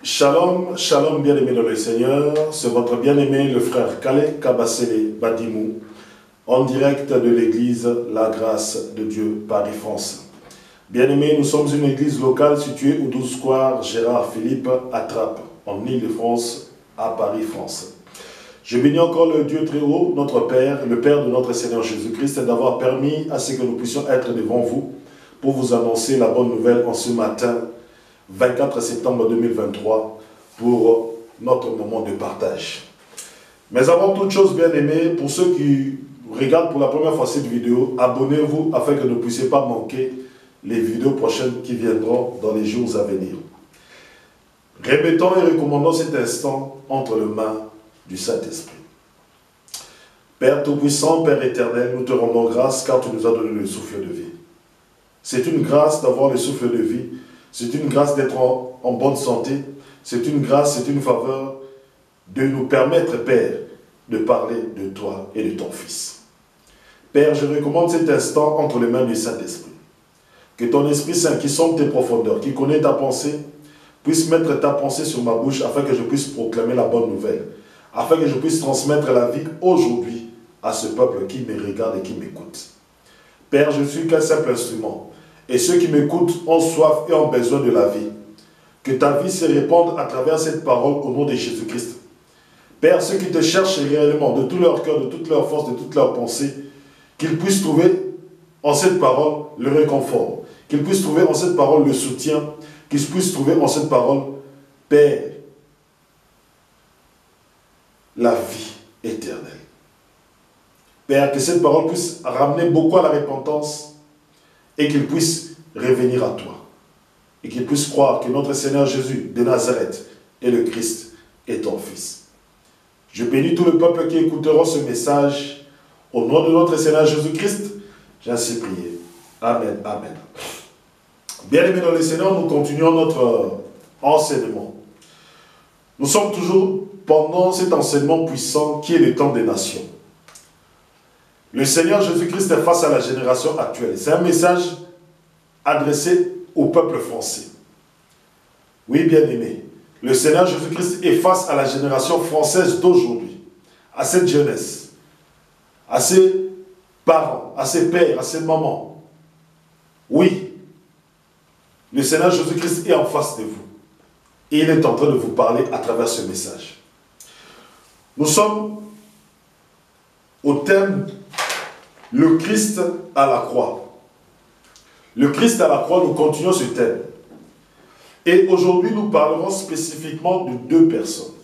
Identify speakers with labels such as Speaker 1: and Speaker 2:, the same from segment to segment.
Speaker 1: Shalom, shalom bien-aimé dans le Seigneur, c'est votre bien-aimé le frère Kale Kabasele Badimou, en direct de l'église La Grâce de Dieu, Paris-France. Bien-aimés, nous sommes une église locale située au 12 square Gérard Philippe à Trappes, en Île-de-France, à Paris-France. Je bénis encore le Dieu très haut, notre Père, le Père de notre Seigneur Jésus-Christ, d'avoir permis à ce que nous puissions être devant vous pour vous annoncer la bonne nouvelle en ce matin 24 septembre 2023 pour notre moment de partage. Mais avant toute chose, bien aimés, pour ceux qui regardent pour la première fois cette vidéo, abonnez-vous afin que vous ne puissiez pas manquer les vidéos prochaines qui viendront dans les jours à venir. Remettons et recommandons cet instant entre les mains du Saint-Esprit. Père Tout-Puissant, Père éternel, nous te rendons grâce car tu nous as donné le souffle de vie. C'est une grâce d'avoir le souffle de vie. C'est une grâce d'être en bonne santé. C'est une grâce, c'est une faveur de nous permettre, Père, de parler de toi et de ton Fils. Père, je recommande cet instant entre les mains du Saint-Esprit. Que ton Esprit Saint, qui sonde tes profondeurs, qui connaît ta pensée, puisse mettre ta pensée sur ma bouche afin que je puisse proclamer la bonne nouvelle, afin que je puisse transmettre la vie aujourd'hui à ce peuple qui me regarde et qui m'écoute. Père, je ne suis qu'un simple instrument. Et ceux qui m'écoutent ont soif et ont besoin de la vie. Que ta vie se répande à travers cette parole au nom de Jésus-Christ. Père, ceux qui te cherchent réellement, de tout leur cœur, de toute leur force, de toute leur pensée, qu'ils puissent trouver en cette parole le réconfort, qu'ils puissent trouver en cette parole le soutien, qu'ils puissent trouver en cette parole, Père, la vie éternelle. Père, que cette parole puisse ramener beaucoup à la repentance, et qu'ils puissent revenir à toi. Et qu'ils puissent croire que notre Seigneur Jésus de Nazareth est le Christ et ton Fils. Je bénis tout le peuple qui écoutera ce message. Au nom de notre Seigneur Jésus-Christ, j'ai ainsi prié. Amen, amen. Bien-aimés dans le Seigneur, nous continuons notre enseignement. Nous sommes toujours pendant cet enseignement puissant qui est le temps des nations. Le Seigneur Jésus-Christ est face à la génération actuelle. C'est un message adressé au peuple français. Oui, bien-aimé, le Seigneur Jésus-Christ est face à la génération française d'aujourd'hui, à cette jeunesse, à ses parents, à ses pères, à ses mamans. Oui, le Seigneur Jésus-Christ est en face de vous. Et il est en train de vous parler à travers ce message. Nous sommes au thème le Christ à la croix. Le Christ à la croix, nous continuons ce thème. Et aujourd'hui, nous parlerons spécifiquement de deux personnes.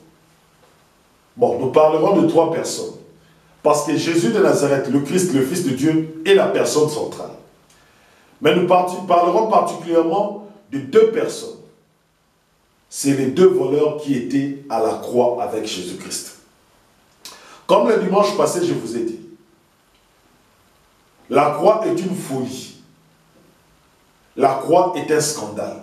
Speaker 1: Bon, nous parlerons de trois personnes. Parce que Jésus de Nazareth, le Christ, le Fils de Dieu, est la personne centrale. Mais nous parlerons particulièrement de deux personnes. C'est les deux voleurs qui étaient à la croix avec Jésus-Christ. Comme le dimanche passé, je vous ai dit, la croix est une folie. La croix est un scandale.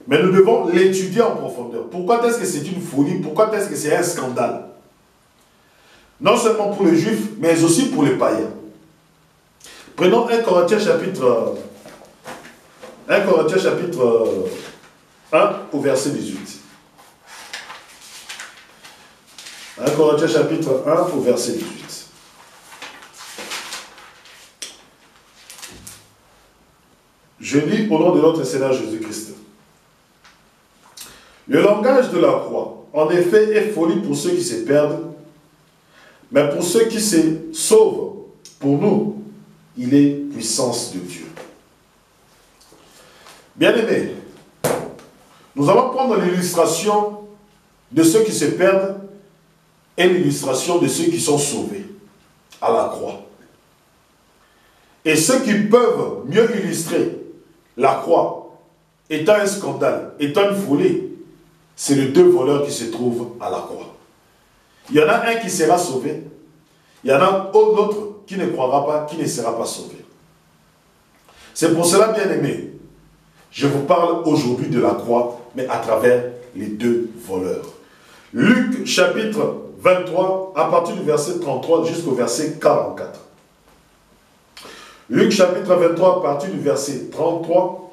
Speaker 1: Mais nous devons l'étudier en profondeur. Pourquoi est-ce que c'est une folie? Pourquoi est-ce que c'est un scandale? Non seulement pour les Juifs, mais aussi pour les païens. Prenons 1 Corinthiens chapitre 1 au verset 18. 1 Corinthiens chapitre 1 au verset 18. Je lis au nom de notre Seigneur Jésus-Christ. Le langage de la croix, en effet, est folie pour ceux qui se perdent, mais pour ceux qui se sauvent, pour nous, il est puissance de Dieu. Bien-aimés, nous allons prendre l'illustration de ceux qui se perdent et l'illustration de ceux qui sont sauvés à la croix. Et ceux qui peuvent mieux illustrer la croix étant un scandale, étant une folie, c'est les deux voleurs qui se trouvent à la croix. Il y en a un qui sera sauvé, il y en a l'autre qui ne croira pas, qui ne sera pas sauvé. C'est pour cela, bien aimé, je vous parle aujourd'hui de la croix, mais à travers les deux voleurs. Luc chapitre 23, à partir du verset 33 jusqu'au verset 44. Luc chapitre 23, à partir du verset 33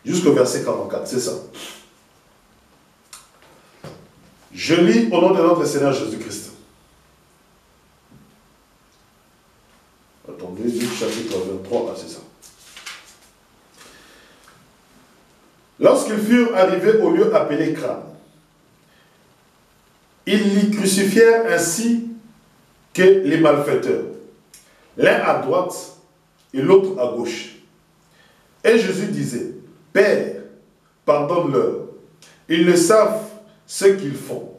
Speaker 1: jusqu'au verset 44, c'est ça. Je lis au nom de notre Seigneur Jésus-Christ. Attendez, Luc chapitre 23, ah c'est ça. Lorsqu'ils furent arrivés au lieu appelé Crâne, ils l'y crucifièrent ainsi que les malfaiteurs, l'un à droite et l'autre à gauche. Et Jésus disait, Père, pardonne-leur, ils ne savent ce qu'ils font.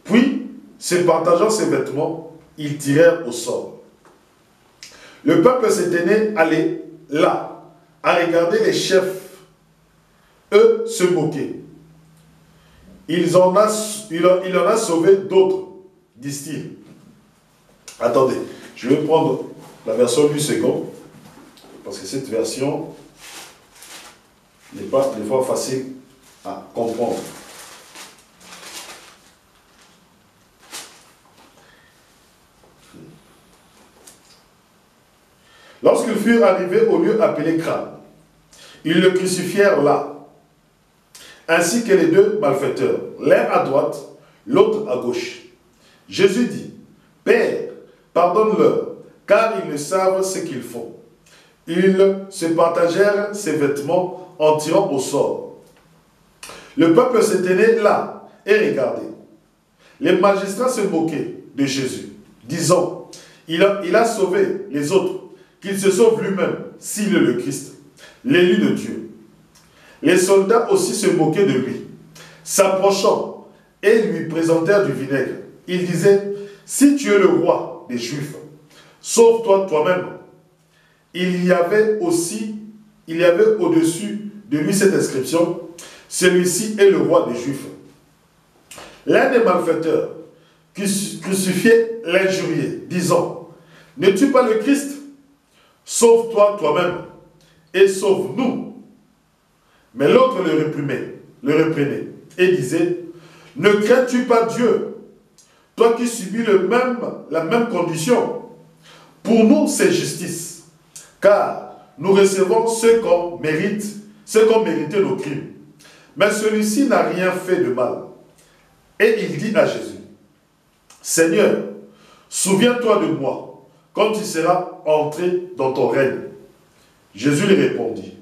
Speaker 1: Puis, se partageant ses vêtements, ils tirèrent au sort. Le peuple s'était allé là, à regarder les chefs, eux se moquaient. Il en a sauvé d'autres, disent-ils. Attendez, je vais prendre la version du second, parce que cette version n'est pas des fois facile à comprendre. Lorsqu'ils furent arrivés au lieu appelé Crâne, ils le crucifièrent là, ainsi que les deux malfaiteurs, l'un à droite, l'autre à gauche. Jésus dit, Père, pardonne-leur, car ils ne savent ce qu'ils font. Ils se partagèrent ses vêtements en tirant au sort. Le peuple se tenait là et regardait. Les magistrats se moquaient de Jésus, disant, il a sauvé les autres, qu'il se sauve lui-même, s'il est le Christ, l'élu de Dieu. Les soldats aussi se moquaient de lui, s'approchant et lui présentèrent du vinaigre. Ils disaient, si tu es le roi des Juifs, sauve-toi toi-même. Il y avait au-dessus de lui cette inscription, celui-ci est le roi des Juifs. L'un des malfaiteurs crucifié l'injuriait, disant, n'es-tu pas le Christ? Sauve-toi toi-même et sauve-nous. Mais l'autre le reprenait et disait, ne crains-tu pas Dieu, toi qui subis la même condition? Pour nous, c'est justice, car nous recevons ce qu'on méritait nos crimes. Mais celui-ci n'a rien fait de mal. Et il dit à Jésus, Seigneur, souviens-toi de moi quand tu seras entré dans ton règne. Jésus lui répondit,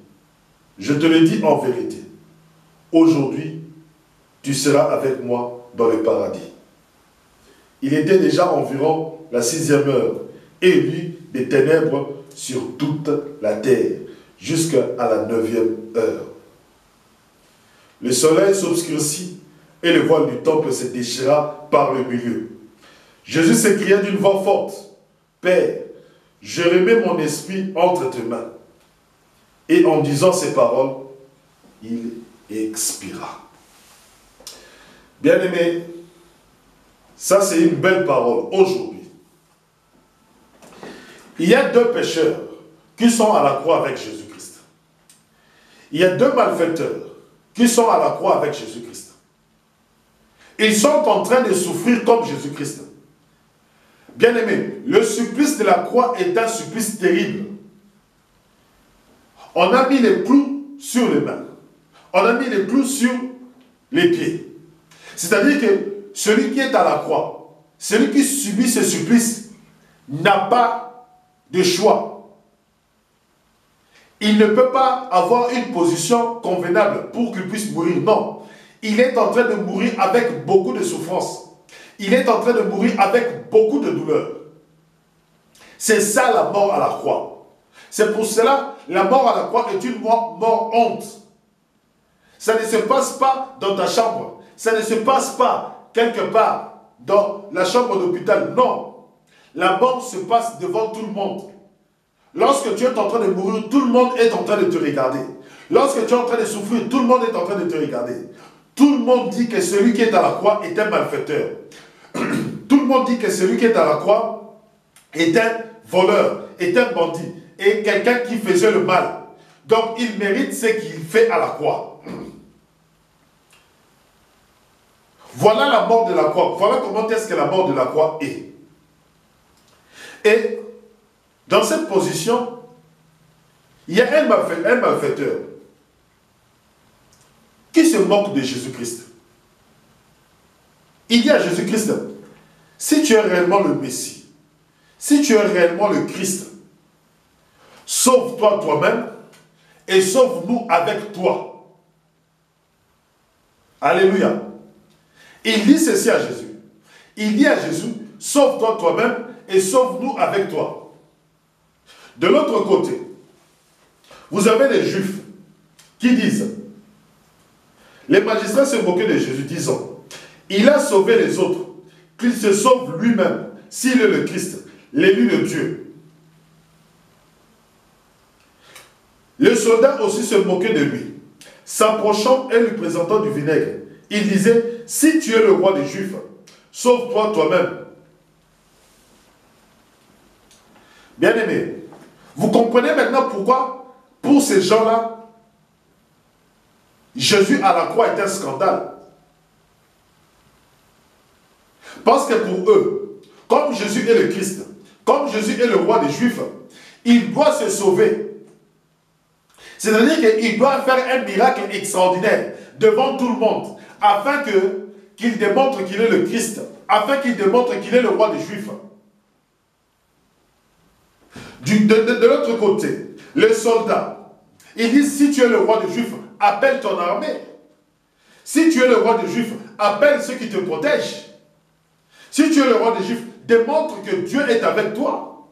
Speaker 1: je te le dis en vérité, aujourd'hui, tu seras avec moi dans le paradis. Il était déjà environ la 6e heure, et il y eut des ténèbres sur toute la terre, jusqu'à la 9e heure. Le soleil s'obscurcit, et le voile du temple se déchira par le milieu. Jésus s'écria d'une voix forte, Père, je remets mon esprit entre tes mains. Et en disant ces paroles, il expira. Bien-aimés, ça c'est une belle parole aujourd'hui. Il y a deux pécheurs qui sont à la croix avec Jésus-Christ. Il y a deux malfaiteurs qui sont à la croix avec Jésus-Christ. Ils sont en train de souffrir comme Jésus-Christ. Bien-aimés, le supplice de la croix est un supplice terrible. On a mis les clous sur les mains. On a mis les clous sur les pieds. C'est-à-dire que celui qui est à la croix, celui qui subit ce supplice, n'a pas de choix. Il ne peut pas avoir une position convenable pour qu'il puisse mourir. Non. Il est en train de mourir avec beaucoup de souffrance. Il est en train de mourir avec beaucoup de douleur. C'est ça la mort à la croix. C'est pour cela la mort à la croix est une mort honte. Ça ne se passe pas dans ta chambre. Ça ne se passe pas quelque part dans la chambre d'hôpital. Non. La mort se passe devant tout le monde. Lorsque tu es en train de mourir, tout le monde est en train de te regarder. Lorsque tu es en train de souffrir, tout le monde est en train de te regarder. Tout le monde dit que celui qui est à la croix est un malfaiteur. Tout le monde dit que celui qui est à la croix est un voleur, est un bandit, est quelqu'un qui faisait le mal. Donc il mérite ce qu'il fait à la croix. Voilà la mort de la croix. Voilà comment est-ce que la mort de la croix est. Et dans cette position, il y a un malfaiteur qui se moque de Jésus-Christ. Il dit à Jésus-Christ, si tu es réellement le Messie, si tu es réellement le Christ, sauve-toi toi-même et sauve-nous avec toi. Alléluia. Il dit ceci à Jésus. Il dit à Jésus, sauve-toi toi-même et sauve-nous avec toi. De l'autre côté, vous avez les Juifs qui disent, les magistrats se moquaient de Jésus, disant, il a sauvé les autres, qu'il se sauve lui-même, s'il est le Christ, l'élu de Dieu. Le soldat aussi se moquait de lui, s'approchant et lui présentant du vinaigre. Il disait, si tu es le roi des Juifs, sauve-toi toi-même. Bien-aimés, vous comprenez maintenant pourquoi, pour ces gens-là, Jésus à la croix est un scandale. Parce que pour eux, comme Jésus est le Christ, comme Jésus est le roi des Juifs, il doit se sauver. C'est-à-dire qu'il doit faire un miracle extraordinaire devant tout le monde, afin qu'il démontre qu'il est le Christ, afin qu'il démontre qu'il est le roi des Juifs. De l'autre côté, les soldats, ils disent, si tu es le roi des Juifs, appelle ton armée. Si tu es le roi des Juifs, appelle ceux qui te protègent. Si tu es le roi des Juifs, démontre que Dieu est avec toi.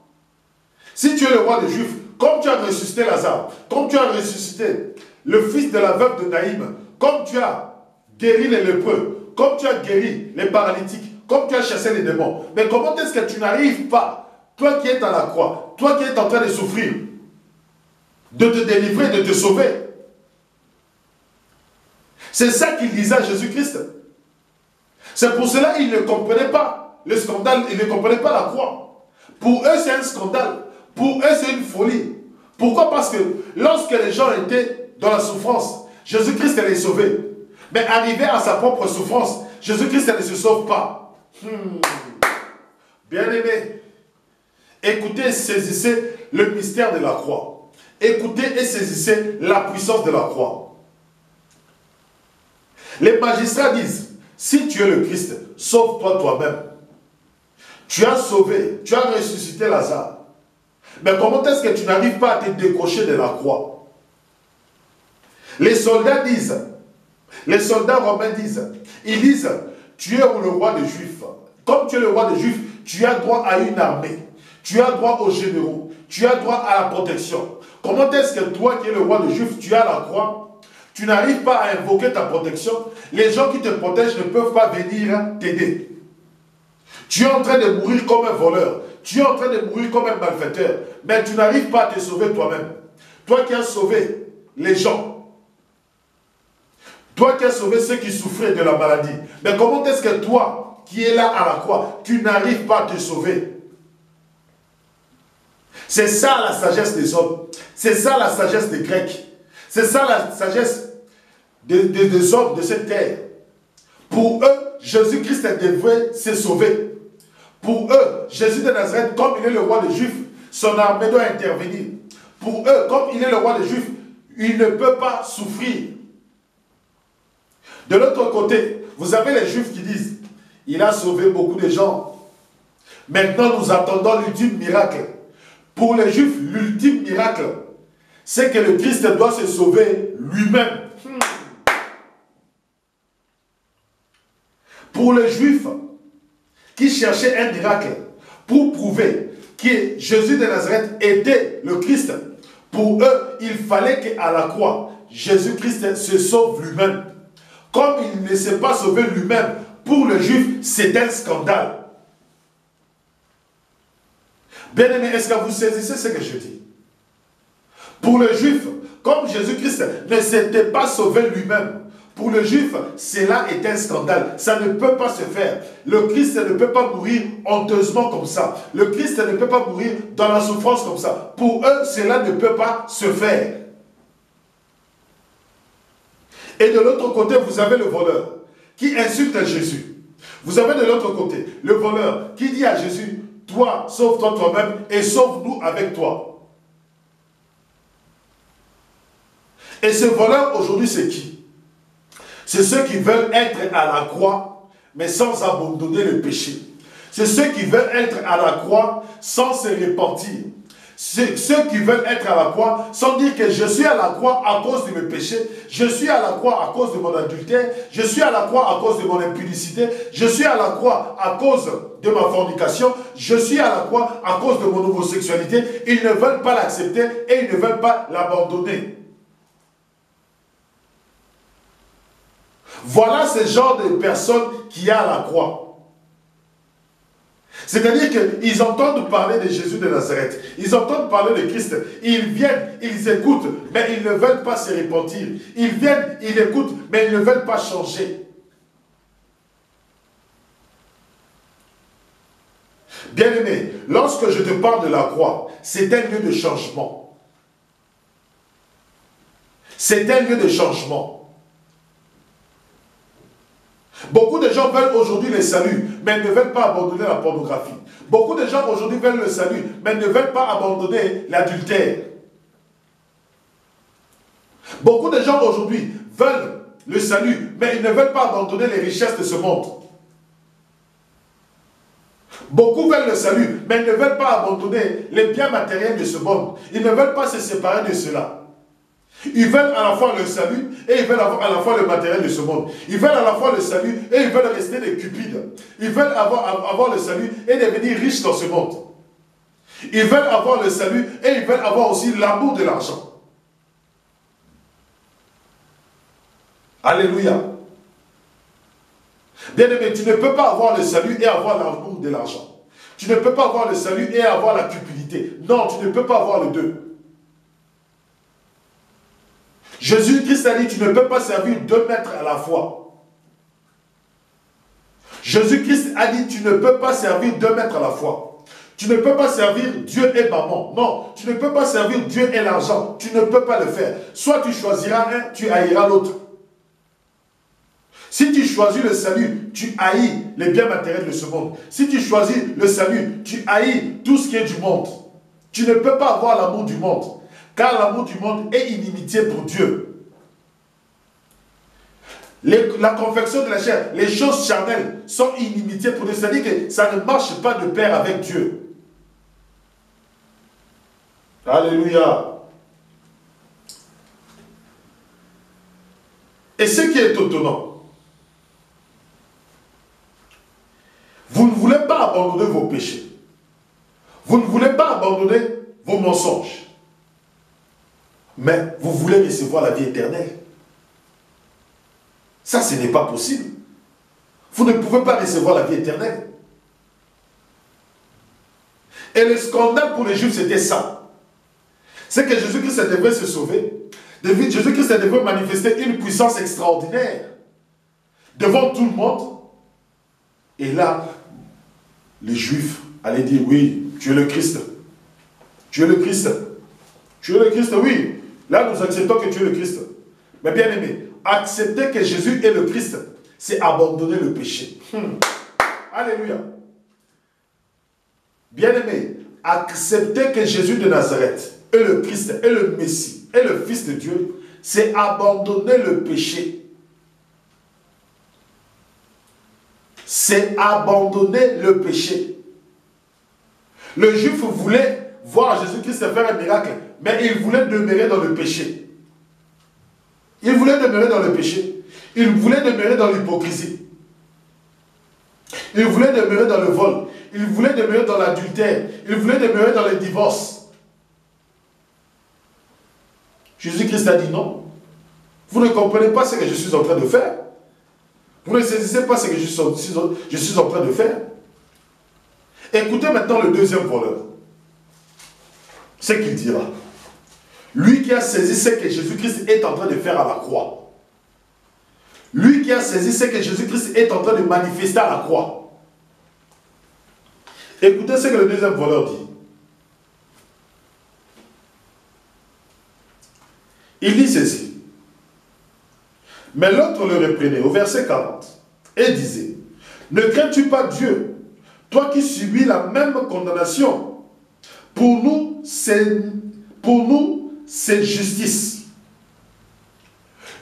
Speaker 1: Si tu es le roi des Juifs, comme tu as ressuscité Lazare, comme tu as ressuscité le fils de la veuve de Naïm, comme tu as guéri les lépreux, comme tu as guéri les paralytiques, comme tu as chassé les démons, mais comment est-ce que tu n'arrives pas, toi qui es à la croix, toi qui es en train de souffrir, de te délivrer, de te sauver? C'est ça qu'il disait à Jésus-Christ. C'est pour cela qu'ils ne comprenaient pas le scandale, ils ne comprenaient pas la croix. Pour eux, c'est un scandale. Pour eux, c'est une folie. Pourquoi? Parce que lorsque les gens étaient dans la souffrance, Jésus-Christ les sauvait. Mais arrivé à sa propre souffrance, Jésus-Christ ne se sauve pas. Bien-aimés, écoutez et saisissez le mystère de la croix. Écoutez et saisissez la puissance de la croix. Les magistrats disent, si tu es le Christ, sauve-toi toi-même. Tu as sauvé, tu as ressuscité Lazare. Mais comment est-ce que tu n'arrives pas à te décrocher de la croix? Les soldats disent, les soldats romains disent, ils disent, tu es le roi des Juifs. Comme tu es le roi des Juifs, tu as droit à une armée. Tu as droit aux généraux. Tu as droit à la protection. Comment est-ce que toi qui es le roi des Juifs, tu as la croix? Tu n'arrives pas à invoquer ta protection. Les gens qui te protègent ne peuvent pas venir t'aider. Tu es en train de mourir comme un voleur. Tu es en train de mourir comme un malfaiteur. Mais tu n'arrives pas à te sauver toi-même. Toi qui as sauvé les gens. Toi qui as sauvé ceux qui souffraient de la maladie. Mais comment est-ce que toi, qui es là à la croix, tu n'arrives pas à te sauver? C'est ça la sagesse des hommes. C'est ça la sagesse des Grecs. C'est ça la sagesse des hommes de cette terre. Pour eux, Jésus-Christ devrait se sauver. Pour eux, Jésus de Nazareth, comme il est le roi des Juifs, son armée doit intervenir. Pour eux, comme il est le roi des Juifs, il ne peut pas souffrir. De l'autre côté, vous avez les Juifs qui disent, il a sauvé beaucoup de gens. Maintenant, nous attendons l'ultime miracle. Pour les Juifs, l'ultime miracle, c'est que le Christ doit se sauver lui-même. Pour les Juifs qui cherchaient un miracle pour prouver que Jésus de Nazareth était le Christ, pour eux, il fallait qu'à la croix, Jésus-Christ se sauve lui-même. Comme il ne s'est pas sauvé lui-même, pour les Juifs, c'est un scandale. Bien-aimés, est-ce que vous saisissez ce que je dis? Pour les Juifs, comme Jésus-Christ ne s'était pas sauvé lui-même, pour le Juif, cela est un scandale. Ça ne peut pas se faire. Le Christ ne peut pas mourir honteusement comme ça. Le Christ ne peut pas mourir dans la souffrance comme ça. Pour eux, cela ne peut pas se faire. Et de l'autre côté, vous avez le voleur qui insulte Jésus. Vous avez de l'autre côté le voleur qui dit à Jésus, toi, sauve-toi toi-même et sauve-nous avec toi. Et ce voleur aujourd'hui, c'est qui? C'est ceux qui veulent être à la croix, mais sans abandonner le péché. C'est ceux qui veulent être à la croix sans se repentir. C'est ceux qui veulent être à la croix sans dire que je suis à la croix à cause de mes péchés, je suis à la croix à cause de mon adultère, je suis à la croix à cause de mon impudicité, je suis à la croix à cause de ma fornication, je suis à la croix à cause de mon homosexualité. Ils ne veulent pas l'accepter et ils ne veulent pas l'abandonner. Voilà ce genre de personnes qui y a à la croix. C'est-à-dire qu'ils entendent parler de Jésus de Nazareth, ils entendent parler de Christ, ils viennent, ils écoutent, mais ils ne veulent pas se repentir. Ils viennent, ils écoutent, mais ils ne veulent pas changer. Bien-aimé, lorsque je te parle de la croix, c'est un lieu de changement. C'est un lieu de changement. Beaucoup de gens veulent aujourd'hui le salut, mais ne veulent pas abandonner la pornographie. Beaucoup de gens aujourd'hui veulent le salut, mais ne veulent pas abandonner l'adultère. Beaucoup de gens aujourd'hui veulent le salut, mais ils ne veulent pas abandonner les richesses de ce monde. Beaucoup veulent le salut, mais ils ne veulent pas abandonner les biens matériels de ce monde. Ils ne veulent pas se séparer de cela. Ils veulent à la fois le salut et ils veulent avoir à la fois le matériel de ce monde. Ils veulent à la fois le salut et ils veulent rester des cupides. Ils veulent avoir le salut et devenir riches dans ce monde. Ils veulent avoir le salut et ils veulent avoir aussi l'amour de l'argent. Alléluia. Bien-aimé, tu ne peux pas avoir le salut et avoir l'amour de l'argent. Tu ne peux pas avoir le salut et avoir la cupidité. Non, tu ne peux pas avoir les deux. Jésus-Christ a dit, tu ne peux pas servir 2 maîtres à la fois. Jésus-Christ a dit, tu ne peux pas servir 2 maîtres à la fois. Tu ne peux pas servir Dieu et maman. Non, tu ne peux pas servir Dieu et l'argent. Tu ne peux pas le faire. Soit tu choisiras un, tu haïras l'autre. Si tu choisis le salut, tu haïs les biens matériels de ce monde. Si tu choisis le salut, tu haïs tout ce qui est du monde. Tu ne peux pas avoir l'amour du monde. Car l'amour du monde est inimitié pour Dieu. La confection de la chair, les choses charnelles sont inimitiées pour Dieu. C'est-à-dire que ça ne marche pas de pair avec Dieu. Alléluia. Et ce qui est étonnant, vous ne voulez pas abandonner vos péchés. Vous ne voulez pas abandonner vos mensonges. Mais vous voulez recevoir la vie éternelle. Ça, ce n'est pas possible. Vous ne pouvez pas recevoir la vie éternelle. Et le scandale pour les Juifs, c'était ça. C'est que Jésus-Christ devait se sauver. Jésus-Christ devait manifester une puissance extraordinaire devant tout le monde. Et là, les Juifs allaient dire, oui, tu es le Christ. Tu es le Christ. Tu es le Christ, oui. Là, nous acceptons que tu es le Christ. Mais bien aimé, accepter que Jésus est le Christ, c'est abandonner le péché. Alléluia. Bien aimé, accepter que Jésus de Nazareth est le Christ, est le Messie, est le Fils de Dieu, c'est abandonner le péché. C'est abandonner le péché. Le Juif voulait voir Jésus-Christ faire un miracle, mais il voulait demeurer dans le péché. Il voulait demeurer dans le péché. Il voulait demeurer dans l'hypocrisie. Il voulait demeurer dans le vol. Il voulait demeurer dans l'adultère. Il voulait demeurer dans le divorce. Jésus-Christ a dit non. Vous ne comprenez pas ce que je suis en train de faire. Vous ne saisissez pas ce que je suis en train de faire. Écoutez maintenant le deuxième voleur. Ce qu'il dira. Lui qui a saisi ce que Jésus-Christ est en train de faire à la croix. Lui qui a saisi ce que Jésus-Christ est en train de manifester à la croix. Écoutez ce que le deuxième voleur dit. Il dit ceci. Mais l'autre le reprenait au verset 40 et disait, ne crains-tu pas Dieu, toi qui subis la même condamnation? Pour nous, c'est justice.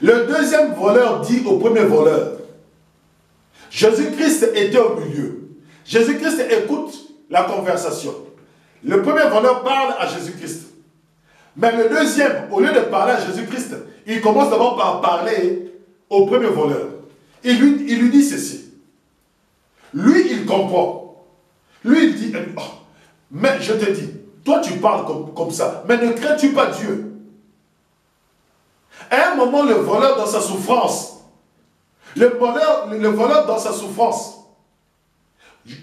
Speaker 1: Le deuxième voleur dit au premier voleur, Jésus-Christ était au milieu. Jésus-Christ écoute la conversation. Le premier voleur parle à Jésus-Christ. Mais le deuxième, au lieu de parler à Jésus-Christ, il commence d'abord par parler au premier voleur. Il lui dit ceci. Lui, il comprend. Lui, il dit, oh, mais je te dis, toi tu parles comme ça, mais ne crains-tu pas Dieu? À un moment, le voleur dans sa souffrance, le voleur dans sa souffrance,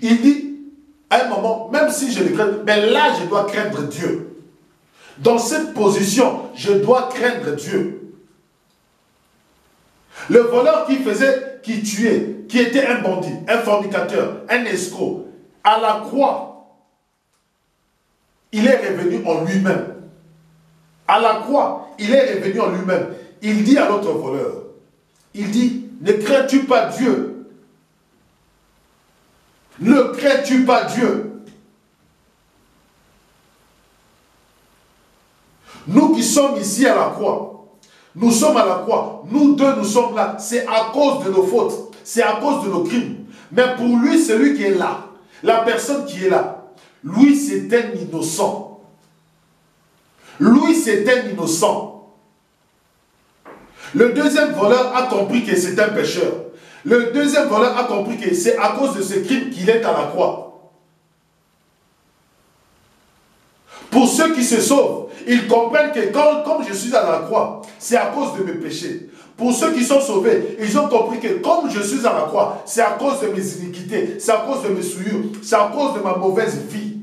Speaker 1: il dit, à un moment, même si je le crains, mais là je dois craindre Dieu. Dans cette position, je dois craindre Dieu. Le voleur qui tuait, qui était un bandit, un fornicateur, un escroc, à la croix, il est revenu en lui-même. À la croix, il est revenu en lui-même. Il dit à l'autre voleur, il dit, ne crains-tu pas Dieu? Ne crains-tu pas Dieu? Nous qui sommes ici à la croix, nous sommes à la croix, nous deux nous sommes là, c'est à cause de nos fautes, c'est à cause de nos crimes. Mais pour lui, celui qui est là, la personne qui est là, lui c'est un innocent. Lui c'est un innocent. Le deuxième voleur a compris que c'est un pécheur. Le deuxième voleur a compris que c'est à cause de ce crime qu'il est à la croix. Pour ceux qui se sauvent, ils comprennent que comme je suis à la croix, c'est à cause de mes péchés. Pour ceux qui sont sauvés, ils ont compris que comme je suis à la croix, c'est à cause de mes iniquités, c'est à cause de mes souillures, c'est à cause de ma mauvaise vie.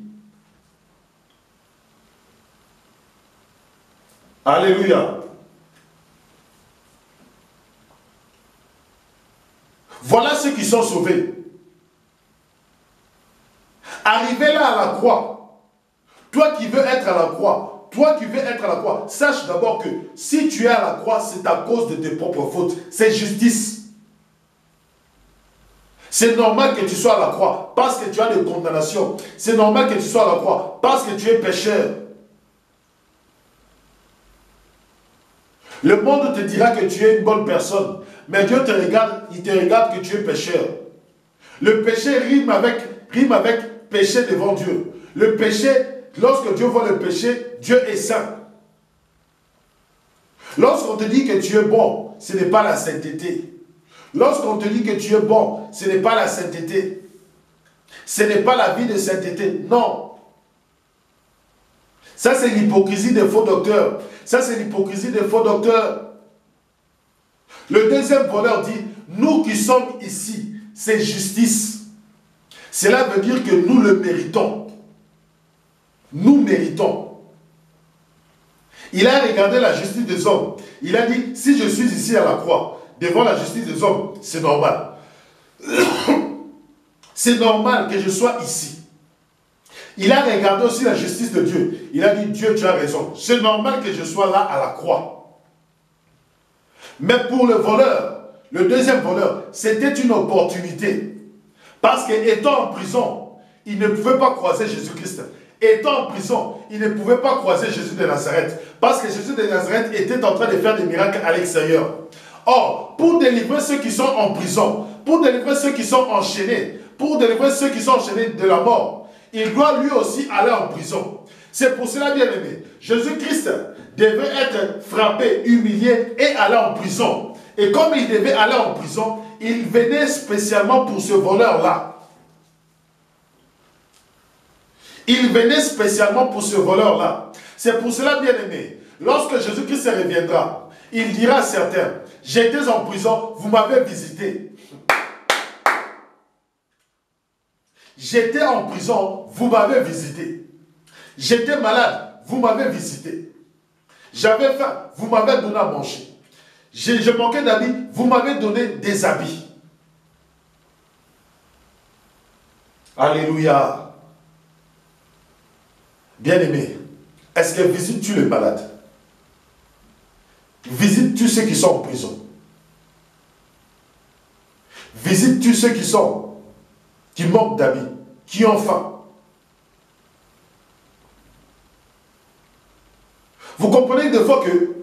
Speaker 1: Alléluia. Voilà ceux qui sont sauvés. Arrivé là à la croix, toi qui veux être à la croix, sache d'abord que si tu es à la croix, c'est à cause de tes propres fautes. C'est justice. C'est normal que tu sois à la croix parce que tu as des condamnations. C'est normal que tu sois à la croix parce que tu es pécheur. Le monde te dira que tu es une bonne personne, mais Dieu te regarde, il te regarde que tu es pécheur. Le péché rime avec péché devant Dieu. Le péché, lorsque Dieu voit le péché, Dieu est saint. Lorsqu'on te dit que tu es bon, ce n'est pas la sainteté. Lorsqu'on te dit que tu es bon, ce n'est pas la sainteté. Ce n'est pas la vie de sainteté, non. Ça, c'est l'hypocrisie des faux docteurs. Ça, c'est l'hypocrisie des faux docteurs. Le deuxième voleur dit, nous qui sommes ici, c'est justice. Cela veut dire que nous le méritons. Nous méritons. Il a regardé la justice des hommes. Il a dit, si je suis ici à la croix, devant la justice des hommes, c'est normal. C'est normal que je sois ici. Il a regardé aussi la justice de Dieu. Il a dit, Dieu, tu as raison. C'est normal que je sois là à la croix. Mais pour le voleur, le deuxième voleur, c'était une opportunité. Parce qu'étant en prison, il ne pouvait pas croiser Jésus-Christ. Étant en prison, il ne pouvait pas croiser Jésus de Nazareth. Parce que Jésus de Nazareth était en train de faire des miracles à l'extérieur. Or, pour délivrer ceux qui sont en prison, pour délivrer ceux qui sont enchaînés, pour délivrer ceux qui sont enchaînés de la mort, il doit lui aussi aller en prison. C'est pour cela, bien aimé, Jésus-Christ devait être frappé, humilié et aller en prison. Et comme il devait aller en prison, il venait spécialement pour ce voleur-là. Il venait spécialement pour ce voleur-là. C'est pour cela, bien aimé, lorsque Jésus-Christ reviendra, il dira à certains, j'étais en prison, vous m'avez visité. J'étais en prison, vous m'avez visité. J'étais malade, vous m'avez visité. J'avais faim, vous m'avez donné à manger. Je manquais d'habits, vous m'avez donné des habits. Alléluia. Bien-aimé, est-ce que visites-tu les malades? Visites-tu ceux qui sont en prison? Visites-tu ceux qui manquent d'habits, qui ont faim? Vous comprenez des fois que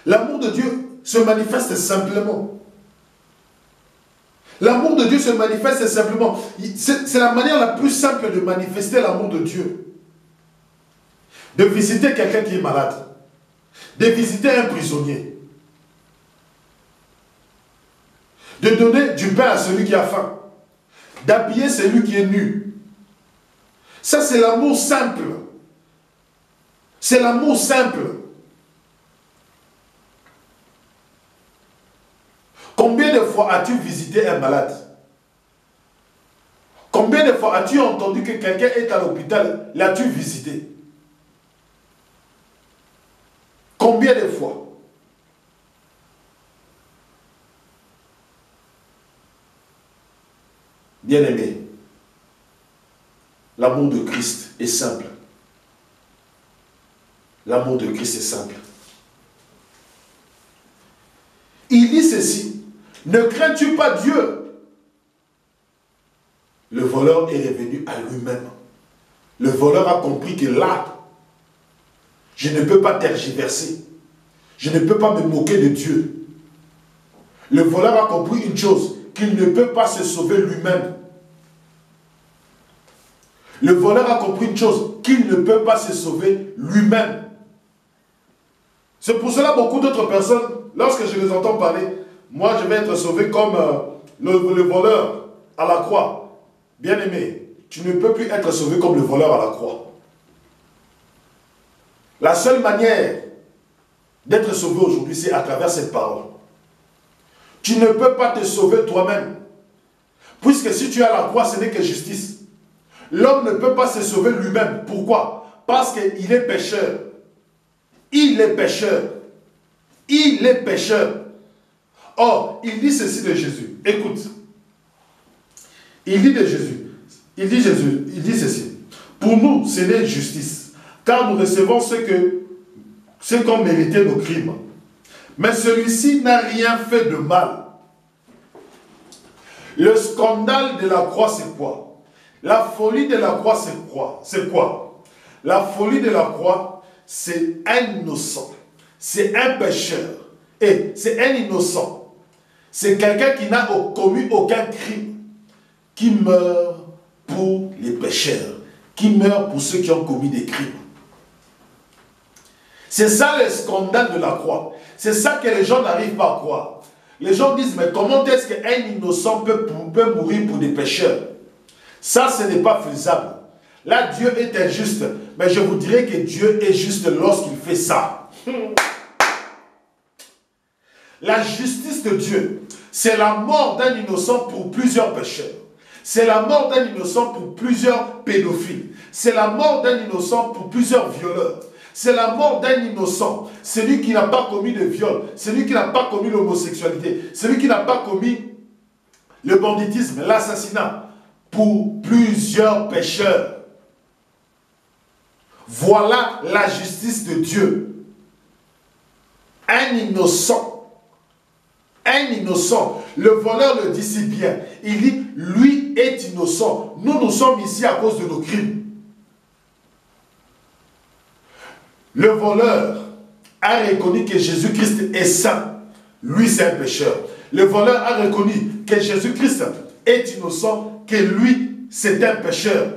Speaker 1: l'amour de Dieu se manifeste simplement. L'amour de Dieu se manifeste simplement. C'est la manière la plus simple de manifester l'amour de Dieu. De visiter quelqu'un qui est malade. De visiter un prisonnier. De donner du pain à celui qui a faim. D'habiller celui qui est nu. Ça, c'est l'amour simple. C'est l'amour simple. Combien de fois as-tu visité un malade? Combien de fois as-tu entendu que quelqu'un est à l'hôpital? L'as-tu visité? Combien de fois? Bien-aimé, l'amour de Christ est simple. L'amour de Christ est simple. Il dit ceci: ne crains-tu pas Dieu? Le voleur est revenu à lui-même. Le voleur a compris que là, je ne peux pas tergiverser. Je ne peux pas me moquer de Dieu. Le voleur a compris une chose, qu'il ne peut pas se sauver lui-même. Le voleur a compris une chose, qu'il ne peut pas se sauver lui-même. C'est pour cela beaucoup d'autres personnes, lorsque je les entends parler, moi je vais être sauvé comme le voleur à la croix. Bien-aimé, tu ne peux plus être sauvé comme le voleur à la croix. La seule manière d'être sauvé aujourd'hui, c'est à travers cette parole. Tu ne peux pas te sauver toi-même. Puisque si tu es à la croix, ce n'est que justice. L'homme ne peut pas se sauver lui-même. Pourquoi? Parce qu'il est pécheur. Il est pécheur. Il est pécheur. Or, il dit ceci de Jésus. Écoute. Il dit de Jésus. Il dit ceci. Pour nous, ce n'est justice. Car nous recevons ce qu'ont mérité nos crimes. Mais celui-ci n'a rien fait de mal. Le scandale de la croix, c'est quoi? La folie de la croix, c'est quoi? La folie de la croix, c'est un innocent. C'est un pécheur. Et c'est un innocent. C'est quelqu'un qui n'a commis aucun crime. Qui meurt pour les pécheurs. Qui meurt pour ceux qui ont commis des crimes. C'est ça le scandale de la croix. C'est ça que les gens n'arrivent pas à croire. Les gens disent, mais comment est-ce qu'un innocent peut mourir pour des pécheurs? Ça, ce n'est pas faisable. Là, Dieu est injuste. Mais je vous dirais que Dieu est juste lorsqu'il fait ça. La justice de Dieu, c'est la mort d'un innocent pour plusieurs pécheurs. C'est la mort d'un innocent pour plusieurs pédophiles. C'est la mort d'un innocent pour plusieurs violeurs. C'est la mort d'un innocent. Celui qui n'a pas commis de viol. Celui qui n'a pas commis l'homosexualité. Celui qui n'a pas commis le banditisme, l'assassinat. Pour plusieurs pécheurs. Voilà la justice de Dieu. Un innocent. Un innocent. Le voleur le dit si bien. Il dit, lui est innocent. Nous sommes ici à cause de nos crimes. Le voleur a reconnu que Jésus-Christ est saint. Lui, c'est un pécheur. Le voleur a reconnu que Jésus-Christ est innocent, que lui, c'est un pécheur.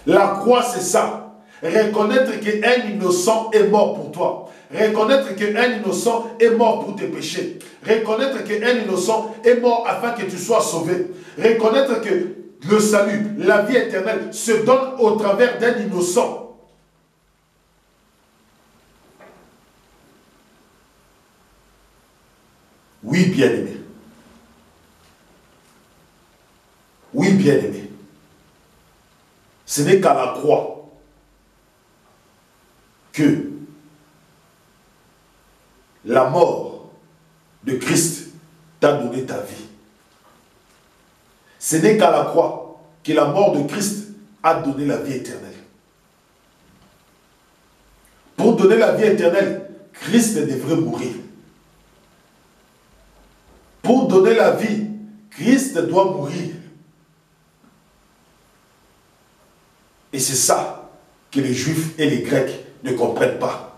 Speaker 1: La croix, c'est ça. Reconnaître qu'un innocent est mort pour toi. Reconnaître qu'un innocent est mort pour tes péchés. Reconnaître qu'un innocent est mort afin que tu sois sauvé. Reconnaître que le salut, la vie éternelle se donne au travers d'un innocent. Oui, bien-aimé. Oui, bien-aimé. Ce n'est qu'à la croix que la mort de Christ t'a donné ta vie. Ce n'est qu'à la croix que la mort de Christ a donné la vie éternelle. Pour donner la vie éternelle, Christ devrait mourir. Pour donner la vie, Christ doit mourir. Et c'est ça que les Juifs et les Grecs ne comprennent pas.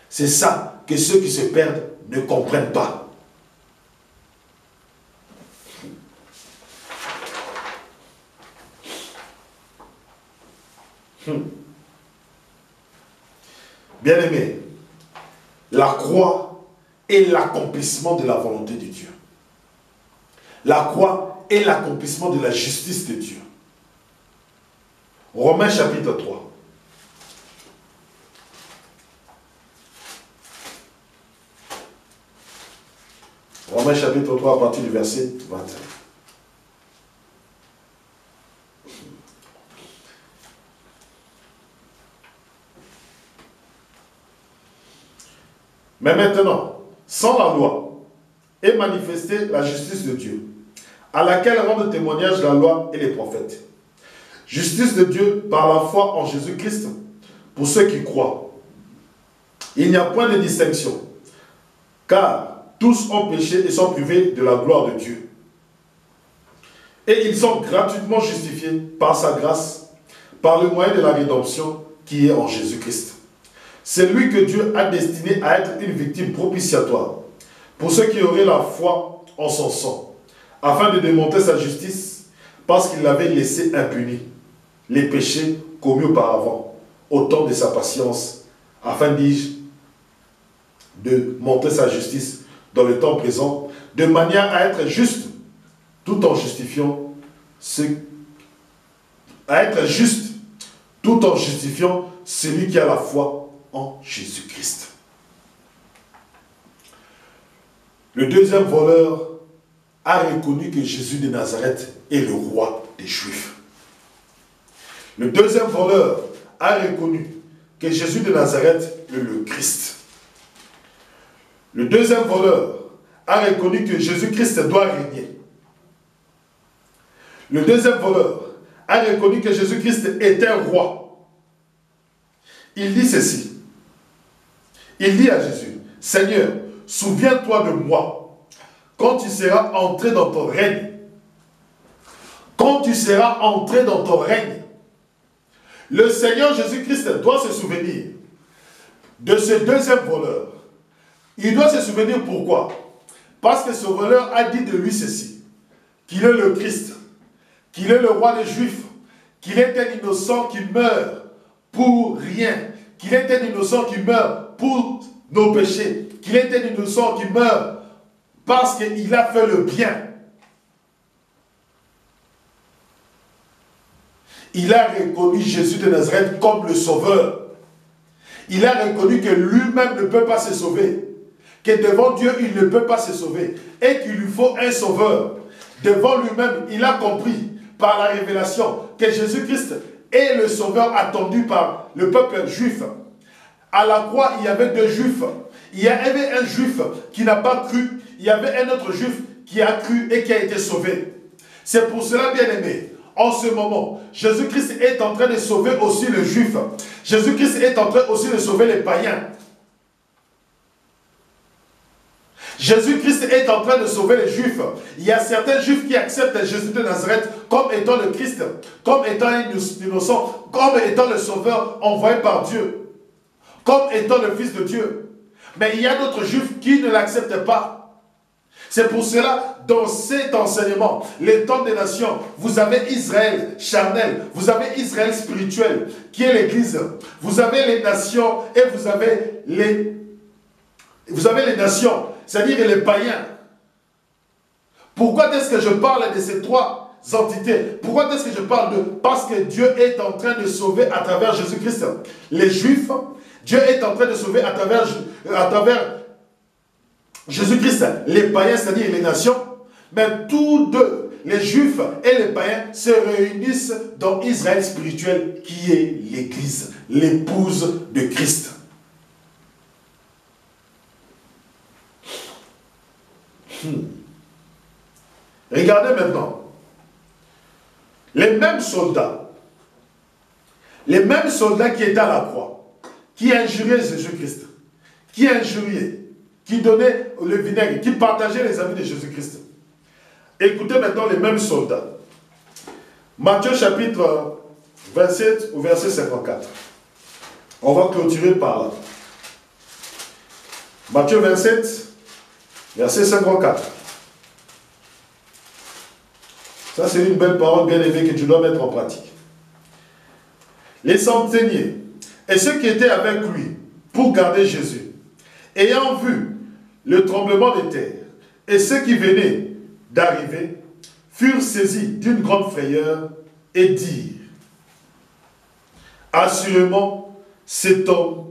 Speaker 1: C'est ça que ceux qui se perdent ne comprennent pas. Bien-aimé, la croix est l'accomplissement de la volonté de Dieu. La croix est l'accomplissement de la justice de Dieu. Romains chapitre 3. Romains chapitre 3 à partir du verset 21. Mais maintenant, sans la loi, est manifestée la justice de Dieu, à laquelle rendent témoignage la loi et les prophètes. Justice de Dieu par la foi en Jésus-Christ, pour ceux qui croient. Il n'y a point de distinction, car tous ont péché et sont privés de la gloire de Dieu. Et ils sont gratuitement justifiés par sa grâce, par le moyen de la rédemption qui est en Jésus-Christ. C'est lui que Dieu a destiné à être une victime propitiatoire pour ceux qui auraient la foi en son sang, afin de démontrer sa justice, parce qu'il avait laissé impunis les péchés commis auparavant, au temps de sa patience, afin, dis-je, de montrer sa justice dans le temps présent, de manière à être juste, tout en justifiant celui qui a la foi en Jésus-Christ. Le deuxième voleur a reconnu que Jésus de Nazareth est le roi des Juifs. Le deuxième voleur a reconnu que Jésus de Nazareth est le Christ. Le deuxième voleur a reconnu que Jésus-Christ doit régner. Le deuxième voleur a reconnu que Jésus-Christ est un roi. Il dit ceci. Il dit à Jésus, « Seigneur, souviens-toi de moi quand tu seras entré dans ton règne. » Quand tu seras entré dans ton règne. Le Seigneur Jésus-Christ doit se souvenir de ce deuxième voleur. Il doit se souvenir pourquoi? Parce que ce voleur a dit de lui ceci, qu'il est le Christ, qu'il est le roi des Juifs, qu'il est un innocent qui meurt pour rien, qu'il est un innocent qui meurt pour nos péchés, qu'il est un innocent qui meurt parce qu'il a fait le bien. Il a reconnu Jésus de Nazareth comme le sauveur. Il a reconnu que lui-même ne peut pas se sauver, que devant Dieu, il ne peut pas se sauver et qu'il lui faut un sauveur. Devant lui-même, il a compris par la révélation que Jésus-Christ est le sauveur attendu par le peuple juif. À la croix, il y avait deux juifs. Il y avait un juif qui n'a pas cru. Il y avait un autre juif qui a cru et qui a été sauvé. C'est pour cela, bien-aimés, en ce moment, Jésus-Christ est en train de sauver aussi les juifs. Jésus-Christ est en train aussi de sauver les païens. Jésus-Christ est en train de sauver les Juifs. Il y a certains Juifs qui acceptent Jésus de Nazareth comme étant le Christ, comme étant un innocent, comme étant le Sauveur envoyé par Dieu, comme étant le Fils de Dieu. Mais il y a d'autres Juifs qui ne l'acceptent pas. C'est pour cela, dans cet enseignement, les temps des nations, vous avez Israël charnel, vous avez Israël spirituel, qui est l'Église. Vous avez les nations et vous avez les nations, c'est-à-dire les païens. Pourquoi est-ce que je parle de ces trois entités? Pourquoi est-ce que je parle de... Parce que Dieu est en train de sauver à travers Jésus-Christ les Juifs. Dieu est en train de sauver à travers Jésus-Christ les païens, c'est-à-dire les nations. Mais tous deux, les Juifs et les païens, se réunissent dans Israël spirituel qui est l'Église, l'épouse de Christ. Regardez maintenant. Les mêmes soldats qui étaient à la croix, qui injuriaient Jésus-Christ, qui injuriaient, qui donnaient le vinaigre, qui partageaient les amis de Jésus-Christ. Écoutez maintenant les mêmes soldats. Matthieu chapitre 27 au verset 54. On va clôturer par là. Matthieu 27, verset 54. Ça, c'est une belle parole bien élevée que tu dois mettre en pratique. Les centeniers et ceux qui étaient avec lui pour garder Jésus, ayant vu le tremblement de terre et ceux qui venaient d'arriver, furent saisis d'une grande frayeur et dirent: assurément, cet homme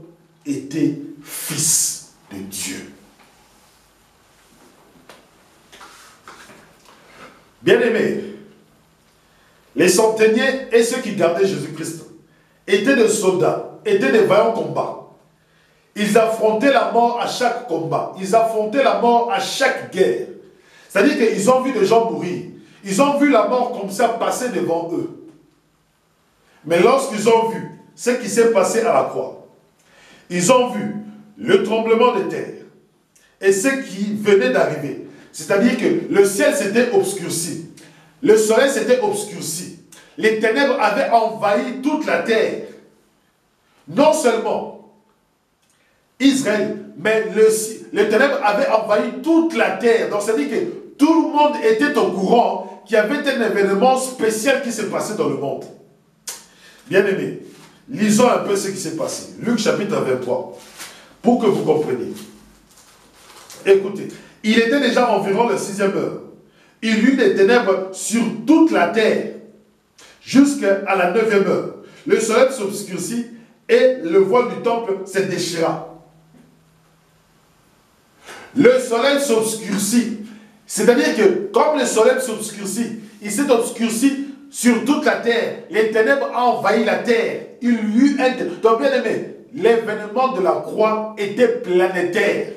Speaker 1: était fils de Dieu. Bien-aimés, les centeniers et ceux qui gardaient Jésus-Christ étaient des soldats, étaient des vaillants combats. Ils affrontaient la mort à chaque combat. Ils affrontaient la mort à chaque guerre. C'est-à-dire qu'ils ont vu des gens mourir. Ils ont vu la mort comme ça passer devant eux. Mais lorsqu'ils ont vu ce qui s'est passé à la croix, ils ont vu le tremblement de terre et ce qui venait d'arriver. C'est-à-dire que le ciel s'était obscurci. Le soleil s'était obscurci. Les ténèbres avaient envahi toute la terre. Non seulement Israël, mais les ténèbres avaient envahi toute la terre. Donc, c'est-à-dire que tout le monde était au courant qu'il y avait un événement spécial qui s'est passé dans le monde. Bien-aimés, lisons un peu ce qui s'est passé. Luc chapitre 23, pour que vous compreniez. Écoutez, il était déjà environ la 6e heure. Il y eut des ténèbres sur toute la terre, jusqu'à la 9e heure. Le soleil s'obscurcit et le voile du temple se déchira. Le soleil s'obscurcit. C'est-à-dire que, comme le soleil s'obscurcit, il s'est obscurci sur toute la terre. Les ténèbres ont envahi la terre. Il y eut un... Donc, bien aimé, l'événement de la croix était planétaire.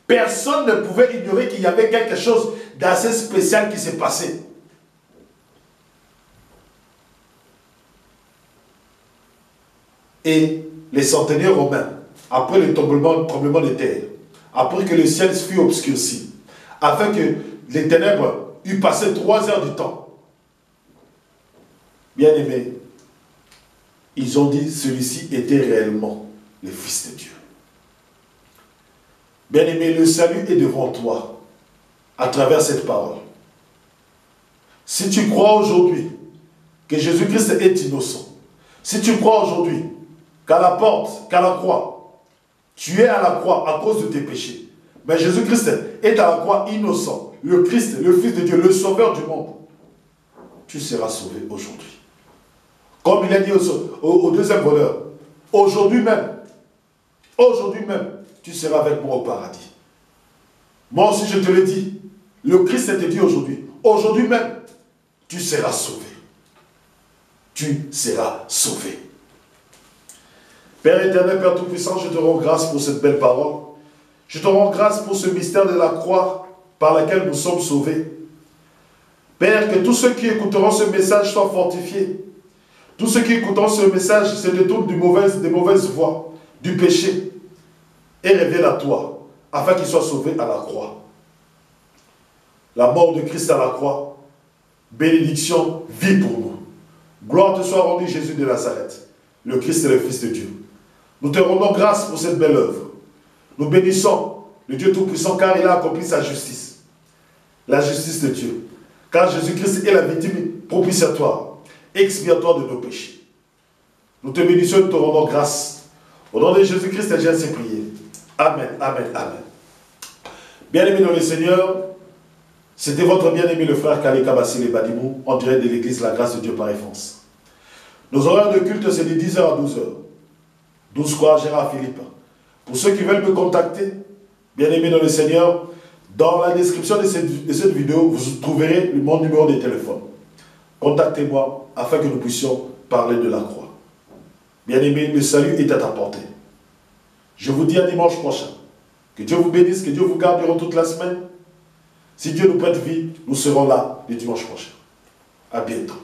Speaker 1: Personne ne pouvait ignorer qu'il y avait quelque chose d'assez spécial qui s'est passé. Et les centeniers romains, après le tremblement de terre, après que le ciel fut obscurci, afin que les ténèbres eussent passé 3 heures du temps, bien aimés, ils ont dit celui-ci était réellement le Fils de Dieu. Bien aimé, le salut est devant toi à travers cette parole. Si tu crois aujourd'hui que Jésus-Christ est innocent, si tu crois aujourd'hui qu'à la porte, qu'à la croix, tu es à la croix à cause de tes péchés, mais Jésus-Christ est à la croix innocent, le Christ, le Fils de Dieu, le Sauveur du monde, tu seras sauvé aujourd'hui. Comme il a dit au deuxième voleur, aujourd'hui même, tu seras avec moi au paradis. Moi aussi je te le dis, le Christ te dit aujourd'hui même, tu seras sauvé. Tu seras sauvé. Père éternel, Père Tout-Puissant, je te rends grâce pour cette belle parole. Je te rends grâce pour ce mystère de la croix par laquelle nous sommes sauvés. Père, que tous ceux qui écouteront ce message soient fortifiés. Tous ceux qui écouteront ce message se détournent des mauvaises voies, du péché, et reviennent à toi, afin qu'ils soient sauvés à la croix. La mort de Christ à la croix, bénédiction, vie pour nous. Gloire te soit rendue, Jésus de Nazareth, le Christ et le Fils de Dieu. Nous te rendons grâce pour cette belle œuvre. Nous bénissons le Dieu Tout-Puissant car il a accompli sa justice. La justice de Dieu. Car Jésus-Christ est la victime propitiatoire, expiatoire de nos péchés. Nous te bénissons et nous te rendons grâce. Au nom de Jésus-Christ, j'ai ainsi prié. Amen, amen, amen. Bien-aimés dans le Seigneur, c'était votre bien-aimé le frère Kale Kabassile Badimou, en direct de l'église La Grâce de Dieu Paris France. Nos horaires de culte, c'est de 10h à 12h. 12 croix Gérard Philippe. Pour ceux qui veulent me contacter, bien-aimés dans le Seigneur, dans la description de cette vidéo, vous trouverez mon numéro de téléphone. Contactez-moi afin que nous puissions parler de la croix. Bien-aimés, le salut est à ta portée. Je vous dis à dimanche prochain. Que Dieu vous bénisse, que Dieu vous garde durant toute la semaine. Si Dieu nous prête vie, nous serons là le dimanche prochain. À bientôt.